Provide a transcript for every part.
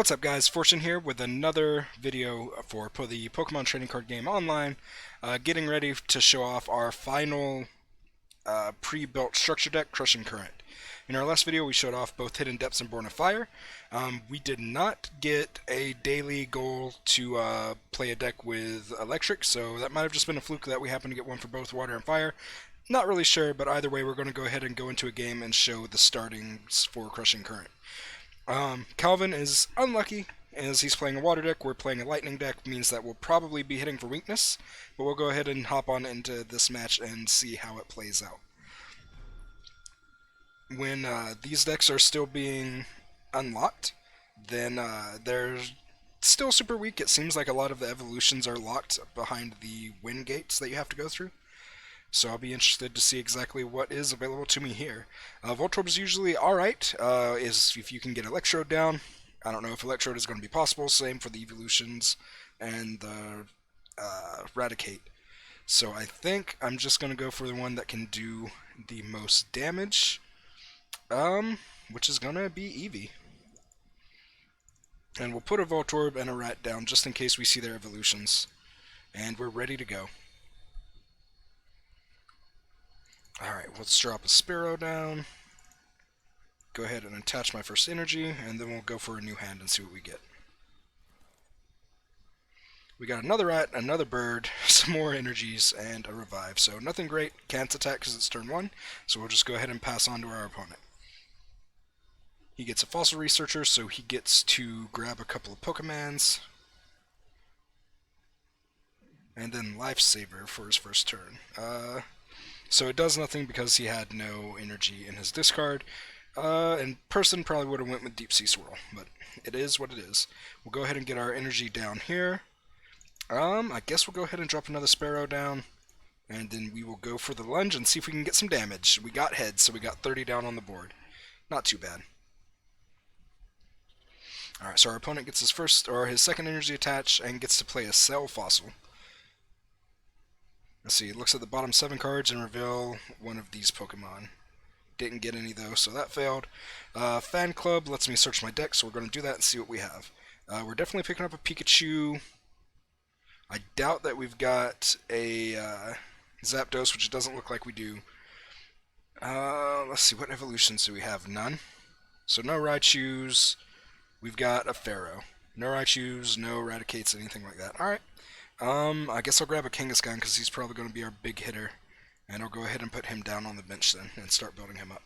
What's up guys, Fortune here with another video for the Pokemon trading card game online, getting ready to show off our final pre-built structure deck, Crushing Current. In our last video we showed off both Hidden Depths and Born of Fire. We did not get a daily goal to play a deck with Electric, so that might have just been a fluke that we happened to get one for both Water and Fire. Not really sure, but either way we're going to go ahead and go into a game and show the startings for Crushing Current. Calvin is unlucky as he's playing a water deck. We're playing a lightning deck, means that we'll probably be hitting for weakness, but we'll go ahead and hop on into this match and see how it plays out. When these decks are still being unlocked, then they're still super weak. It seems like a lot of the evolutions are locked behind the win gates that you have to go through. So I'll be interested to see exactly what is available to me here. Voltorb is usually alright, is if you can get Electrode down. I don't know if Electrode is going to be possible, same for the Evolutions and the Raticate. So I think I'm just going to go for the one that can do the most damage, which is going to be Eevee. And we'll put a Voltorb and a Rat down just in case we see their evolutions. And we're ready to go. Alright, let's drop a Sparrow down. Go ahead and attach my first energy, and then we'll go for a new hand and see what we get. We got another rat, another bird, some more energies, and a revive. So nothing great, can't attack because it's turn 1, so we'll just go ahead and pass on to our opponent. He gets a Fossil Researcher, so he gets to grab a couple of Pokemons. And then Lifesaver for his first turn. So it does nothing because he had no energy in his discard. And person probably would have went with Deep Sea Swirl, but it is what it is. We'll go ahead and get our energy down here. I guess we'll go ahead and drop another Sparrow down, and then we will go for the lunge and see if we can get some damage. We got heads, so we got 30 down on the board. Not too bad. Alright, so our opponent gets his second energy attached and gets to play a Cell Fossil. Let's see, it looks at the bottom 7 cards and reveal one of these Pokemon. Didn't get any though, so that failed. Fan Club lets me search my deck, so we're going to do that and see what we have. We're definitely picking up a Pikachu. I doubt that we've got a Zapdos, which it doesn't look like we do. Let's see, what evolutions do we have? None. So no Raichus. We've got a Pharaoh. No Raichus, no Raticates, anything like that. Alright. I guess I'll grab a Kangaskhan because he's probably going to be our big hitter. And I'll go ahead and put him down on the bench then and start building him up.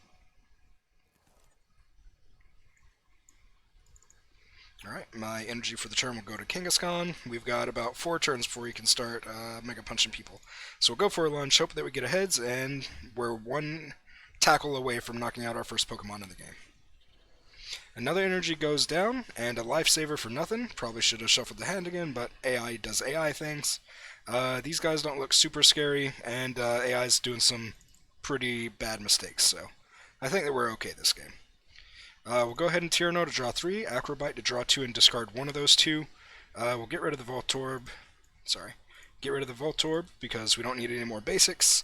Alright, my energy for the turn will go to Kangaskhan. We've got about 4 turns before he can start Mega Punching people. So we'll go for a lunge, hope that we get a heads, and we're one tackle away from knocking out our first Pokemon in the game. Another energy goes down, and a Lifesaver for nothing. Probably should have shuffled the hand again, but AI does AI things. These guys don't look super scary, and AI's doing some pretty bad mistakes, so I think that we're okay this game. We'll go ahead and Tyranno to draw 3, Acrobite to draw 2 and discard one of those 2. We'll get rid of the Voltorb. Get rid of the Voltorb because we don't need any more basics.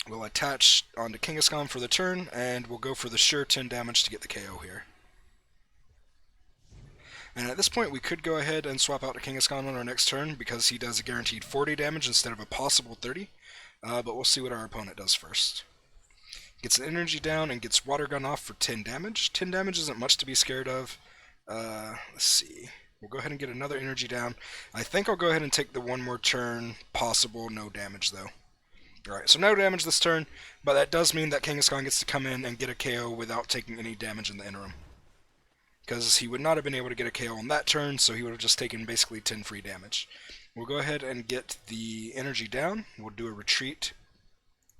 We'll attach onto Kangaskhan for the turn, and we'll go for the sure 10 damage to get the KO here. And at this point, we could go ahead and swap out to Kangaskhan on our next turn, because he does a guaranteed 40 damage instead of a possible 30. But we'll see what our opponent does first. Gets an energy down and gets Water Gun off for 10 damage. 10 damage isn't much to be scared of. Let's see. We'll go ahead and get another energy down. I think I'll go ahead and take the one more turn, possible no damage though. Alright, so no damage this turn, but that does mean that Kangaskhan gets to come in and get a KO without taking any damage in the interim. Because he would not have been able to get a KO on that turn, so he would have just taken basically 10 free damage. We'll go ahead and get the energy down. We'll do a retreat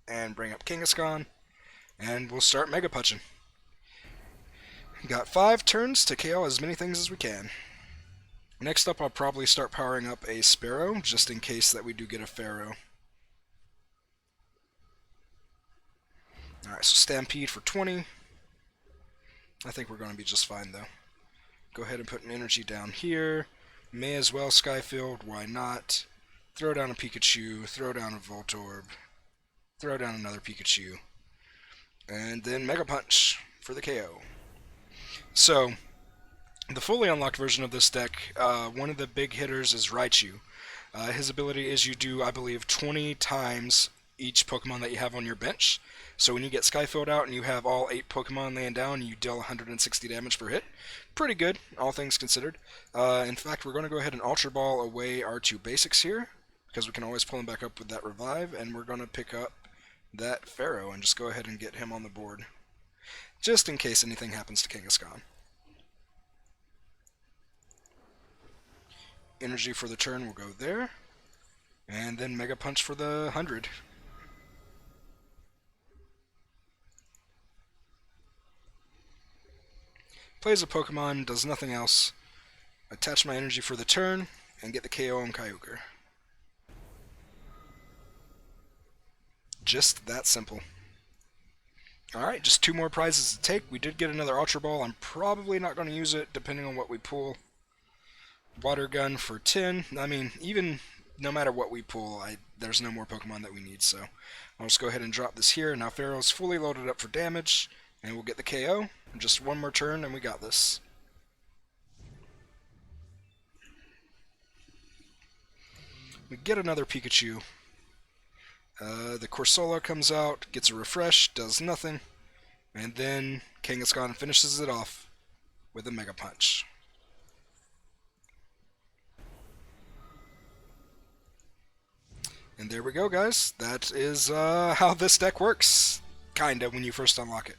and bring up Kangaskhan, and we'll start Mega Punching. Got 5 turns to KO as many things as we can. Next up, I'll probably start powering up a Sparrow, just in case that we do get a Pharaoh. Alright, so Stampede for 20. I think we're going to be just fine, though. Go ahead and put an energy down here. May as well Skyfield, why not? Throw down a Pikachu, throw down a Voltorb, throw down another Pikachu, and then Mega Punch for the KO. So, The fully unlocked version of this deck, one of the big hitters is Raichu. His ability is you do, I believe, 20 times each Pokemon that you have on your bench. So when you get Skyfilled out and you have all 8 Pokemon laying down, you deal 160 damage per hit. Pretty good, all things considered. In fact, we're going to go ahead and Ultra Ball away our 2 basics here, because we can always pull them back up with that Revive, and we're going to pick up that Pharaoh and just go ahead and get him on the board, just in case anything happens to Kangaskhan. Energy for the turn will go there, and then Mega Punch for the 100. Plays a Pokemon, does nothing else. Attach my energy for the turn, and get the KO on Kyogre. Just that simple. Alright, just 2 more prizes to take. We did get another Ultra Ball. I'm probably not going to use it, depending on what we pull. Water Gun for 10. I mean, even no matter what we pull, there's no more Pokemon that we need, so I'll just go ahead and drop this here. Now Pharaoh's fully loaded up for damage, and we'll get the KO. Just 1 more turn, and we got this. We get another Pikachu. The Corsola comes out, gets a refresh, does nothing, and then Kangaskhan finishes it off with a Mega Punch. And there we go, guys. That is how this deck works, kinda, when you first unlock it.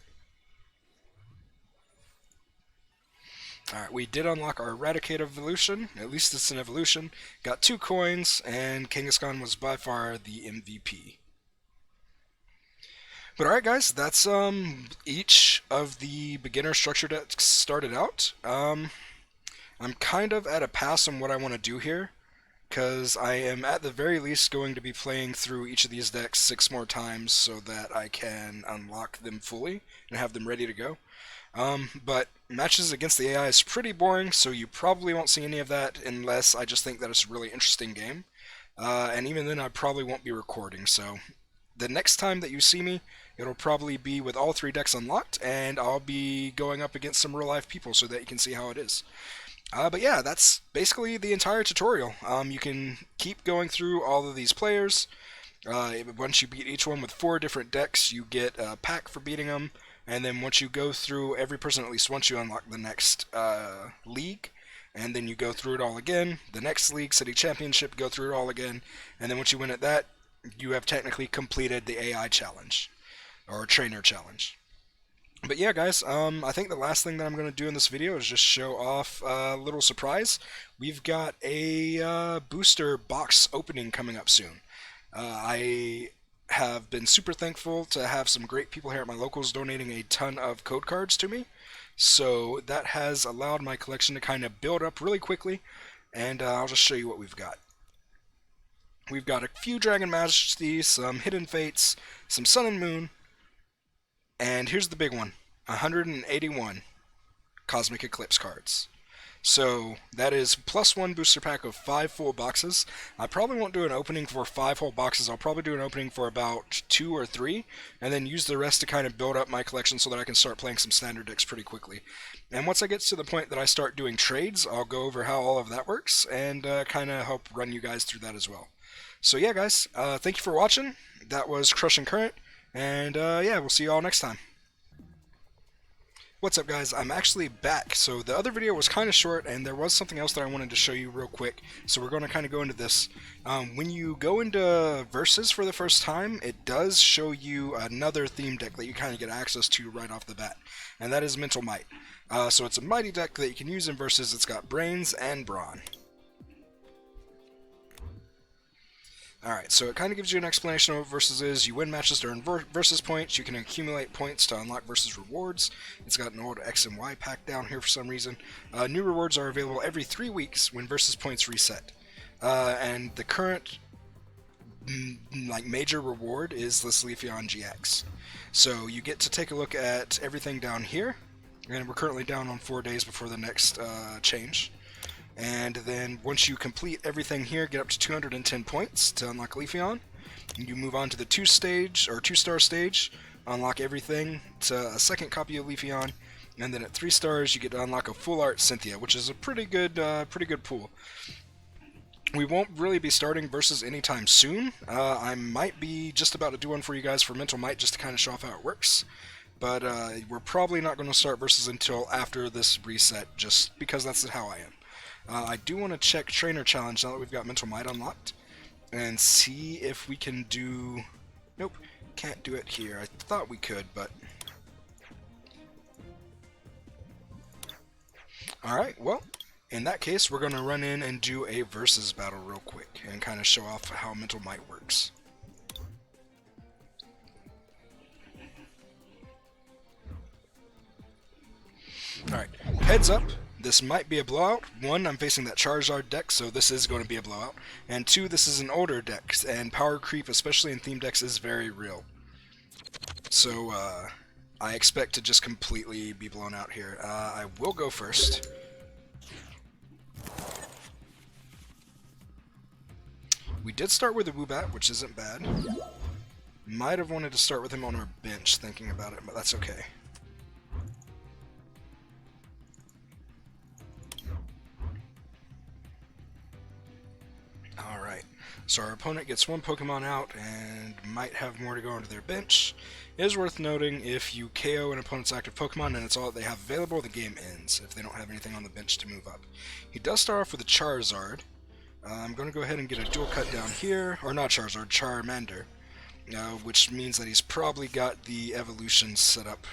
Alright, we did unlock our Eradicate evolution. At least it's an evolution. Got 2 coins, and Kangaskhan was by far the MVP. But alright, guys, that's each of the beginner structure decks started out. I'm kind of at a pass on what I want to do here, because I am at the very least going to be playing through each of these decks 6 more times so that I can unlock them fully and have them ready to go. But matches against the AI is pretty boring, so you probably won't see any of that unless I just think that it's a really interesting game. And even then, I probably won't be recording, so the next time that you see me, it'll probably be with all 3 decks unlocked, and I'll be going up against some real-life people so that you can see how it is. But yeah, that's basically the entire tutorial. You can keep going through all of these players. Once you beat each one with 4 different decks, you get a pack for beating them. And then once you go through every person at least once, you unlock the next league. And then you go through it all again. The next league, City Championship, go through it all again. And then once you win at that, you have technically completed the AI challenge. Or Trainer challenge. But yeah, guys, I think the last thing that I'm going to do in this video is just show off a little surprise. We've got a booster box opening coming up soon. I have been super thankful to have some great people here at my locals donating a ton of code cards to me. So that has allowed my collection to kind of build up really quickly, and I'll just show you what we've got. We've got a few Dragon Majesties, some Hidden Fates, some Sun and Moon, and here's the big one, 181 Cosmic Eclipse cards. So that is +1 booster pack of 5 full boxes. I probably won't do an opening for 5 whole boxes. I'll probably do an opening for about 2 or 3, and then use the rest to kind of build up my collection so that I can start playing some standard decks pretty quickly. And once I get to the point that I start doing trades, I'll go over how all of that works and kind of help run you guys through that as well. So yeah, guys, thank you for watching. That was Crushing Current, and yeah, we'll see you all next time. What's up, guys? I'm actually back. So the other video was kind of short, and there was something else that I wanted to show you real quick. So we're going to kind of go into this. When you go into Versus for the first time, it does show you another theme deck that you kind of get access to right off the bat, and that is Mental Might. So it's a mighty deck that you can use in Versus. It's got Brains and Brawn. Alright, so it kind of gives you an explanation of what Versus is. You win matches to earn Versus points. You can accumulate points to unlock Versus rewards. It's got an old X and Y pack down here for some reason. New rewards are available every 3 weeks when Versus points reset. And the current major reward is this Leafeon GX. So you get to take a look at everything down here. And we're currently down on 4 days before the next change. And then once you complete everything here, get up to 210 points to unlock Leafeon. You move on to the 2-star stage, unlock everything to a second copy of Leafeon, And then at 3 stars, you get to unlock a full art Cynthia, which is a pretty good pool. We won't really be starting versus anytime soon. I might be just about to do one for you guys for Mental Might just to kind of show off how it works. But we're probably not going to start versus until after this reset, just because that's how I am. I do want to check Trainer Challenge now that we've got Mental Might unlocked, and see if we can do... Nope, can't do it here. I thought we could, but... Alright, well, in that case, we're going to run in and do a versus battle real quick, and kind of show off how Mental Might works. Alright, heads up, this might be a blowout. 1, I'm facing that Charizard deck, so this is going to be a blowout. And 2, this is an older deck, and power creep, especially in theme decks, is very real. So, I expect to just completely be blown out here. I will go first. We did start with a Woobat, which isn't bad. Might have wanted to start with him on our bench, thinking about it, but that's okay. Alright, so our opponent gets 1 Pokemon out and might have more to go onto their bench. It is worth noting, if you KO an opponent's active Pokemon and it's all that they have available, the game ends, if they don't have anything on the bench to move up. He does start off with a Charizard. I'm going to go ahead and get a dual cut down here, or not Charizard, Charmander, which means that he's probably got the evolution set up.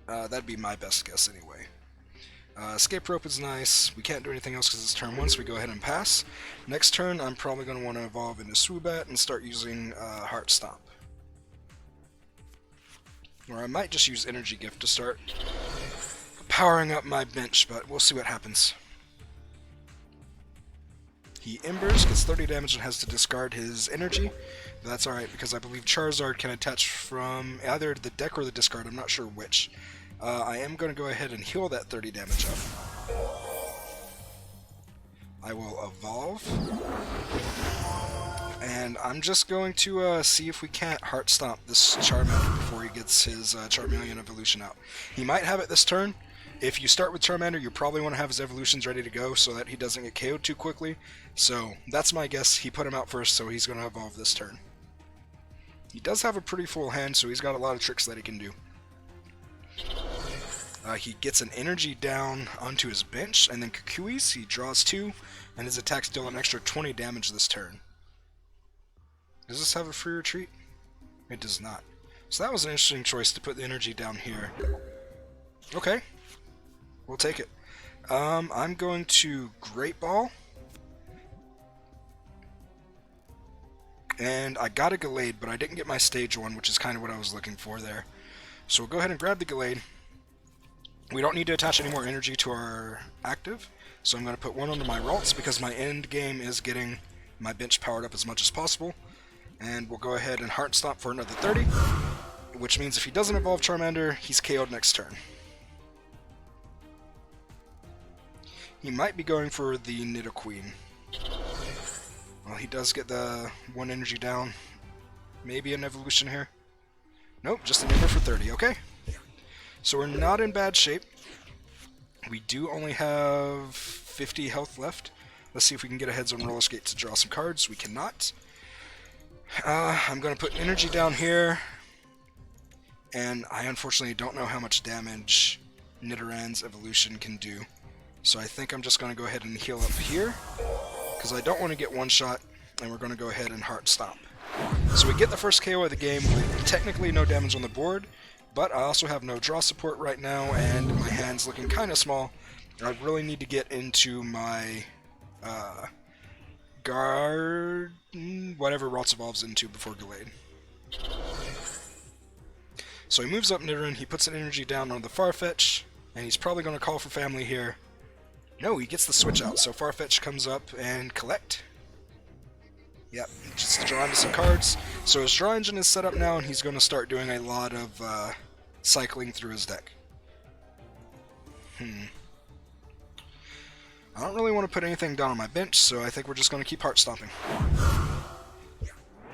That'd be my best guess anyway. Escape Rope is nice. We can't do anything else because it's turn 1, so we go ahead and pass. Next turn, I'm probably going to want to evolve into Swoobat and start using Heart Stomp. Or I might just use Energy Gift to start powering up my bench, but we'll see what happens. He Embers, gets 30 damage and has to discard his energy. But that's alright, because I believe Charizard can attach from either the deck or the discard, I'm not sure which. I am going to go ahead and heal that 30 damage up. I will evolve. And I'm just going to see if we can't Heart Stomp this Charmander before he gets his Charmeleon evolution out. He might have it this turn. If you start with Charmander, you probably want to have his evolutions ready to go so that he doesn't get KO'd too quickly. So that's my guess. He put him out first, so he's going to evolve this turn. He does have a pretty full hand, so he's got a lot of tricks that he can do. He gets an energy down onto his bench, and then Kukui's, he draws 2, and his attacks deal an extra 20 damage this turn. Does this have a free retreat? It does not. So that was an interesting choice to put the energy down here. Okay. We'll take it. I'm going to Great Ball. And I got a Gallade, but I didn't get my stage 1, which is kind of what I was looking for there. So we'll go ahead and grab the Gallade. We don't need to attach any more energy to our active, so I'm going to put 1 onto my Ralts because my end game is getting my bench powered up as much as possible. And we'll go ahead and Heart Stomp for another 30, which means if he doesn't evolve Charmander, he's KO'd next turn. He might be going for the Nidoqueen. Well, he does get the 1 energy down. Maybe an evolution here. Nope, just an Ember for 30, okay. So we're not in bad shape. We do only have 50 health left. Let's see if we can get a Heads on Roller Skate to draw some cards. We cannot. I'm going to put energy down here. And I unfortunately don't know how much damage Nidorann's evolution can do. So I think I'm just going to go ahead and heal up here, because I don't want to get one shot, and we're going to go ahead and Heart Stomp. So we get the first KO of the game with technically no damage on the board, but I also have no draw support right now, and my hand's looking kind of small. I really need to get into my guard, whatever Ralts evolves into before Gallade. So he moves up Nidoran, he puts an energy down on the Farfetch, and he's probably going to call for family here. No, he gets the switch out, so Farfetch comes up and collect. Yep, just draw into some cards. So his draw engine is set up now, and he's going to start doing a lot of cycling through his deck. I don't really want to put anything down on my bench, so I think we're just going to keep Heart Stomping.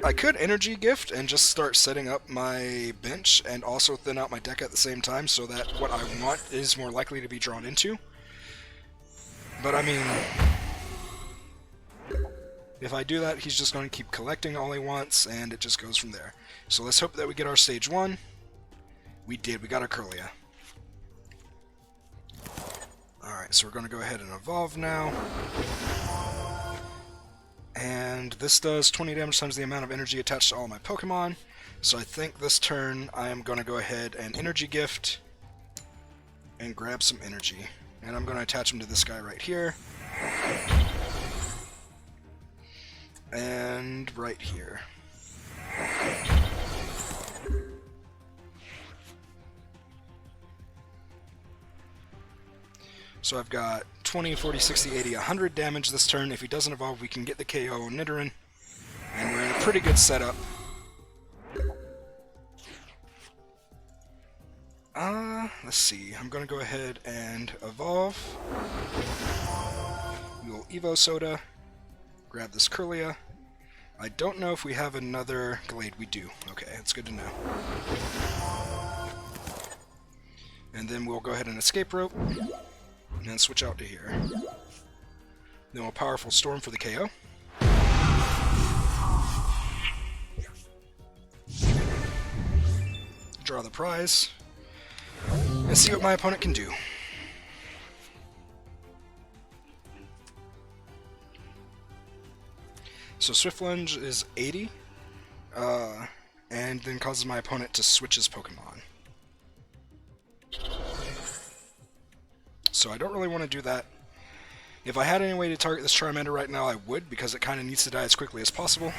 I could energy gift and just start setting up my bench and also thin out my deck at the same time so that what I want is more likely to be drawn into. But I mean, if I do that, he's just going to keep collecting all he wants, and it just goes from there. So let's hope that we get our stage 1. We did. We got our Curlia. Alright, so we're going to go ahead and evolve now. And this does 20 damage times the amount of energy attached to all my Pokemon. So I think this turn I am going to go ahead and energy gift and grab some energy. And I'm going to attach him to this guy right here. And right here. So I've got 20, 40, 60, 80, 100 damage this turn. If he doesn't evolve, we can get the KO on Nidoran. And we're in a pretty good setup. Let's see. I'm going to go ahead and evolve. We will Evo Soda. Grab this Curlia. I don't know if we have another Glade. We do. Okay, that's good to know. And then we'll go ahead and Escape Rope. And then switch out to here. Then we'll Powerful Storm for the KO. Draw the prize. And see what my opponent can do. So Swift Lunge is 80, and then causes my opponent to switch his Pokemon. So I don't really want to do that. If I had any way to target this Charmander right now, I would, because it kind of needs to die as quickly as possible.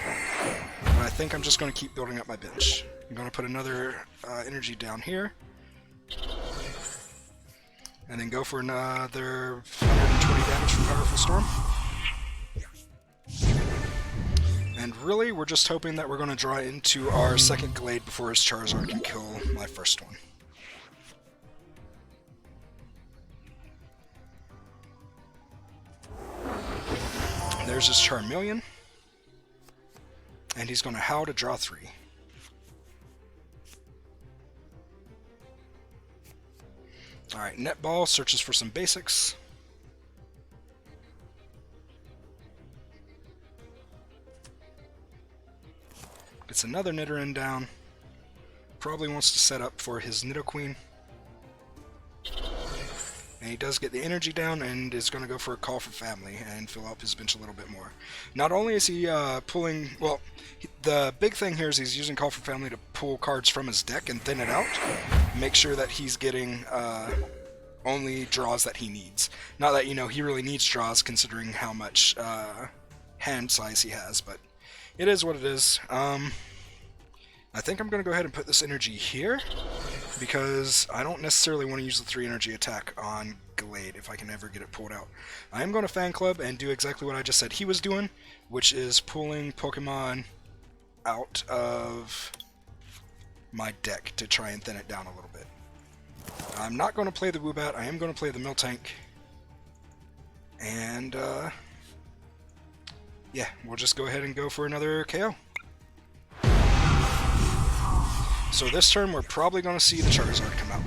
But I think I'm just going to keep building up my bench. I'm going to put another energy down here. And then go for another 120 damage from Powerful Storm. And really, we're just hoping that we're going to draw into our second Glade before his Charizard can kill my first one. There's his Charmeleon. And he's going to Howl to draw 3. Alright, Netball searches for some basics. Gets another Nidoran down. Probably wants to set up for his Nidoqueen. And he does get the energy down and is going to go for a Call for Family and fill up his bench a little bit more. Not only is he pulling... Well, the big thing here is he's using Call for Family to pull cards from his deck and thin it out. Make sure that he's getting only draws that he needs. Not that, you know, he really needs draws considering how much hand size he has, but it is what it is. I think I'm going to go ahead and put this energy here, because I don't necessarily want to use the 3 energy attack on Glade if I can ever get it pulled out. I am going to Fan Club and do exactly what I just said he was doing, which is pulling Pokemon out of my deck to try and thin it down a little bit. I'm not going to play the Woobat, I am going to play the Miltank. And, yeah, we'll just go ahead and go for another KO. So this turn we're probably going to see the Charizard come out.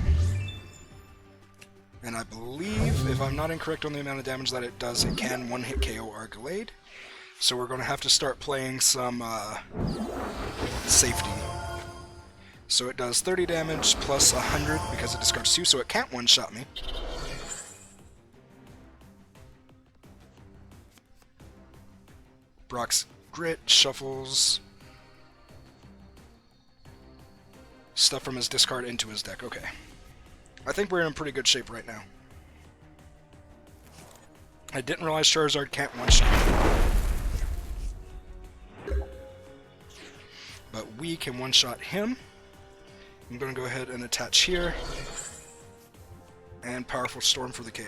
And I believe, if I'm not incorrect on the amount of damage that it does, it can one-hit KO our Glade. So we're going to have to start playing some safety. So it does 30 damage plus 100 because it discards 2, so it can't one-shot me. Brock's Grit shuffles stuff from his discard into his deck. Okay. I think we're in pretty good shape right now. I didn't realize Charizard can't one-shot. But we can one-shot him. I'm going to go ahead and attach here. And Powerful Storm for the KO.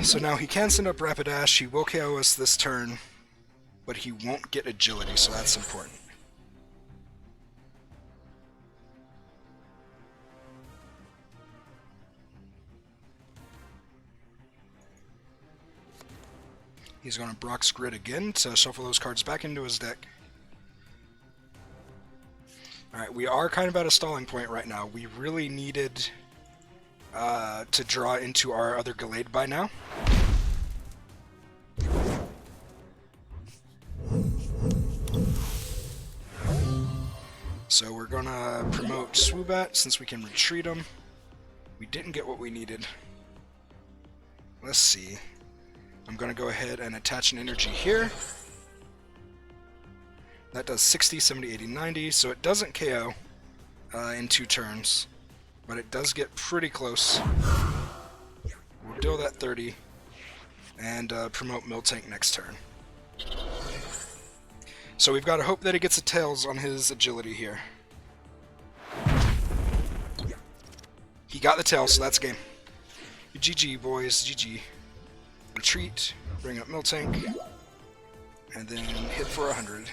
So now he can send up Rapidash, he will KO us this turn, but he won't get Agility, so that's important. He's going to Brock's Grid again to shuffle those cards back into his deck. Alright, we are kind of at a stalling point right now. We really needed to draw into our other Gallade by now. So we're going to promote Swoobat since we can retreat him. We didn't get what we needed. Let's see. I'm going to go ahead and attach an energy here. That does 60, 70, 80, 90, so it doesn't KO in 2 turns, but it does get pretty close. We'll deal that 30 and promote Miltank next turn. So we've got to hope that he gets a Tails on his agility here. He got the Tails, so that's game. GG, boys, GG. Retreat, bring up Miltank, and then hit for 100.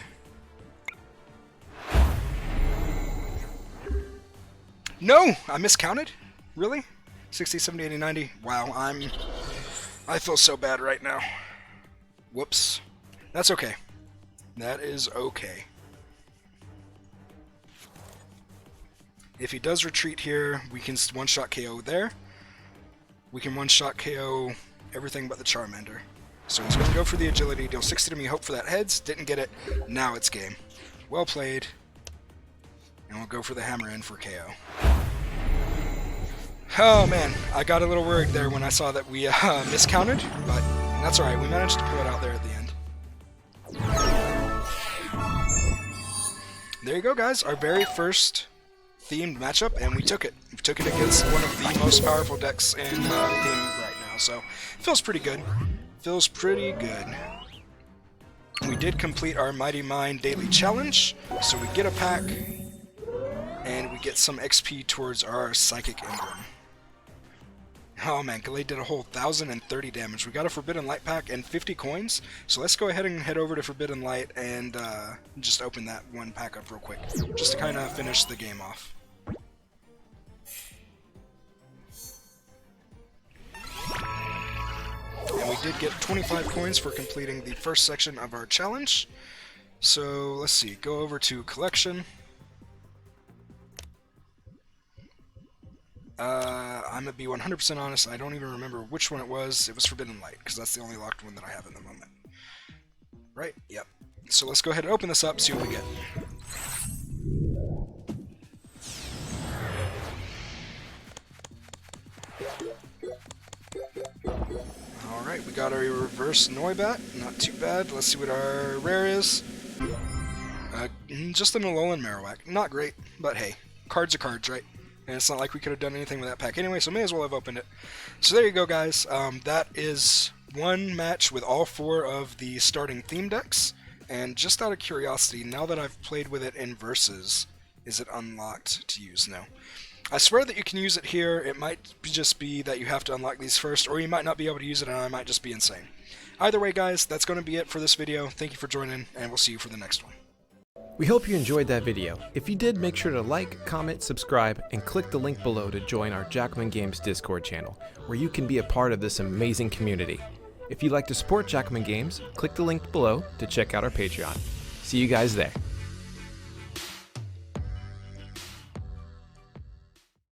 No! I miscounted? Really? 60, 70, 80, 90? Wow, I feel so bad right now. Whoops. That's okay. That is okay. If he does retreat here, we can one-shot KO there. We can one-shot KO everything but the Charmander. So he's going to go for the agility, deal 60 to me, hope for that heads. Didn't get it. Now it's game. Well played. And we'll go for the hammer in for KO. Oh man, I got a little worried there when I saw that we miscounted, but that's alright. We managed to pull it out there at the end. There you go, guys. Our very first themed matchup, and we took it. We took it against one of the most powerful decks in theme right now, so feels pretty good. Feels pretty good. We did complete our Mighty Mine daily challenge, so we get a pack, and we get some XP towards our Psychic Emblem. Oh man, Gallade did a whole 1,030 damage. We got a Forbidden Light pack and 50 coins, so let's go ahead and head over to Forbidden Light and just open that one pack up real quick, just to kind of finish the game off. And we did get 25 coins for completing the first section of our challenge. So let's see, go over to Collection. I'm gonna be 100% honest, I don't even remember which one it was. It was Forbidden Light, because that's the only locked one that I have in the moment. Right? Yep. So let's go ahead and open this up, see what we get. Alright, we got our reverse Noibat, not too bad. Let's see what our rare is. Just an Alolan Marowak. Not great, but hey, cards are cards, right? And it's not like we could have done anything with that pack anyway, so may as well have opened it. So there you go, guys. That is one match with all 4 of the starting theme decks. And just out of curiosity, now that I've played with it in Versus, is it unlocked to use? No. I swear that you can use it here. It might just be that you have to unlock these first, or you might not be able to use it and I might just be insane. Either way, guys, that's going to be it for this video. Thank you for joining, and we'll see you for the next one. We hope you enjoyed that video. If you did, make sure to like, comment, subscribe, and click the link below to join our Jackalmen Games Discord channel, where you can be a part of this amazing community. If you'd like to support Jackalmen Games, click the link below to check out our Patreon. See you guys there.